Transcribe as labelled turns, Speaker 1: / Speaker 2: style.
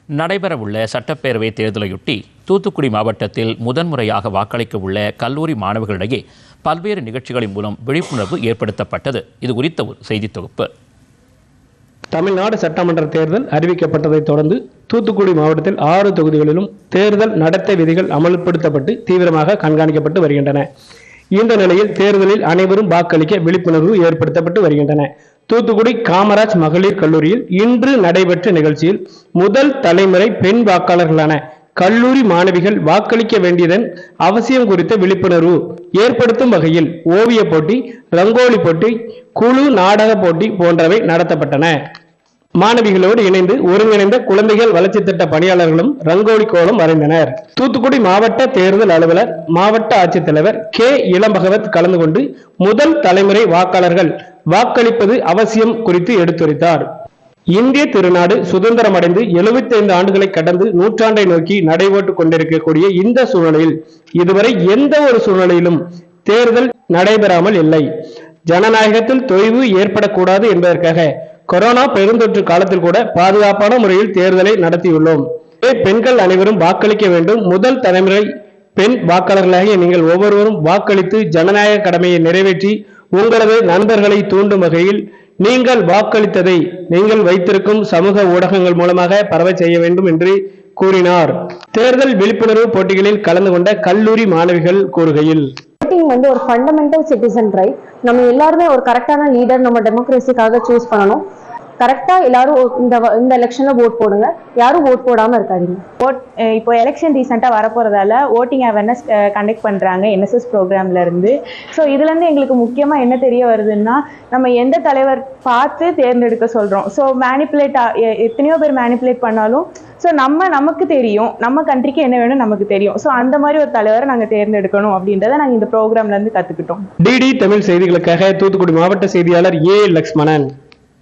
Speaker 1: நடைபெறவுள்ள சட்டப்பேரவை தேர்தலையொட்டி தூத்துக்குடி மாவட்டத்தில் முதன்முறையாக வாக்களிக்க உள்ள கல்லூரி மாணவர்களிடையே பல்வேறு நிகழ்ச்சிகளின் மூலம் விழிப்புணர்வு ஏற்படுத்தப்பட்டது. இது குறித்த ஒரு செய்தி தொகுப்பு.
Speaker 2: தமிழ்நாடு சட்டமன்ற தேர்தல் அறிவிக்கப்பட்டதைத் தொடர்ந்து தூத்துக்குடி மாவட்டத்தில் 6 தொகுதிகளிலும் தேர்தல் நடத்தை விதிகள் அமல்படுத்தப்பட்டு தீவிரமாக கண்காணிக்கப்பட்டு வருகின்றன. இந்த நிலையில் தேர்தலில் அனைவரும் வாக்களிக்க விழிப்புணர்வு ஏற்படுத்தப்பட்டு வருகின்றன. தூத்துக்குடி காமராஜ் மகளிர் கல்லூரியில் இன்று நடைபெற்ற நிகழ்ச்சியில் முதல் தலைமுறை பெண் வாக்காளர்களான கல்லூரி மாணவிகள் வாக்களிக்க வேண்டியதன் அவசியம் குறித்த விழிப்புணர்வு ஏற்படுத்தும் வகையில் ஓவிய போட்டி, ரங்கோலி போட்டி, குழு நாடக போட்டி போன்றவை நடத்தப்பட்டன. மாணவிகளோடு இணைந்து ஒருங்கிணைந்த குழந்தைகள் வளர்ச்சி திட்ட பணியாளர்களும் ரங்கோலி கோலம் வரைந்தனர். தூத்துக்குடி மாவட்ட தேர்தல் அலுவலர், மாவட்ட ஆட்சித்தலைவர் கே. இளம்பகவத் கலந்து கொண்டு முதல் தலைமுறை வாக்காளர்கள் வாக்களிப்பது அவசியம் குறித்து எடுத்துரைத்தார். இந்திய திருநாடு சுதந்திரமடைந்து 75 ஆண்டுகளை கடந்து நூற்றாண்டை நோக்கி நடைபோட்டுக் கொண்டிருக்கக்கூடிய இந்த சூழ்நிலையில் இதுவரை எந்த ஒரு சூழ்நிலையிலும் தேர்தல் நடைபெறாமல் இல்லை. ஜனநாயகத்தில் தொய்வு ஏற்படக்கூடாது என்பதற்காக கொரோனா பெருந்தொற்று காலத்தில் கூட பாதுகாப்பான முறையில் தேர்தலை நடத்தியுள்ளோம். பெண்கள் அனைவரும் வாக்களிக்க வேண்டும். முதல் தலைமுறை பெண் வாக்காளர்களாகிய நீங்கள் ஒவ்வொருவரும் வாக்களித்து ஜனநாயக கடமையை நிறைவேற்றி உங்களது நண்பர்களை தூண்டும் வகையில் நீங்கள் வாக்களித்ததை நீங்கள் வைத்திருக்கும் சமூக ஊடகங்கள் மூலமாக பரவ செய்ய வேண்டும் என்று கூறினார். தேர்தல் விழிப்புணர்வு போட்டிகளில் கலந்து கொண்ட கல்லூரி மாணவிகள் கூறுகையில்,
Speaker 3: ஒரு ஃபண்டமெண்டல் சிட்டிசன் ரைட். நம்ம எல்லாருமே ஒரு கரெக்டான லீடர் நம்ம டெமோக்ரஸிக்காக சூஸ் பண்ணணும். கரெக்டா எல்லாரும் இந்த எலெக்ஷன்ல ஓட் போடுங்க. யாரும் ஓட் போடாம இருக்காதீங்க.
Speaker 4: இப்போ எலெக்ஷன் ரீசெண்டா வரப்போறதால ஓட்டிங் அவேர்னஸ் கண்டக்ட் பண்றாங்க NSS ப்ரோக்ராம்ல இருந்து. ஸோ இதுல இருந்து எங்களுக்கு முக்கியமா என்ன தெரிய வருதுன்னா, நம்ம எந்த தலைவர் பார்த்து தேர்ந்தெடுக்க சொல்றோம். ஸோ எத்தனையோ பேர் மேனிப்புலேட் பண்ணாலும் ஸோ நமக்கு தெரியும், நம்ம கண்ட்ரிக்கு என்ன வேணும் நமக்கு தெரியும். ஸோ அந்த மாதிரி ஒரு தலைவரை நாங்கள் தேர்ந்தெடுக்கணும் அப்படின்றத நாங்கள் இந்த ப்ரோக்ராம்ல இருந்து கத்துக்கிட்டோம்.
Speaker 2: DD தமிழ் செய்திகளுக்காக தூத்துக்குடி மாவட்ட செய்தியாளர் A. லக்ஷ்மணன்.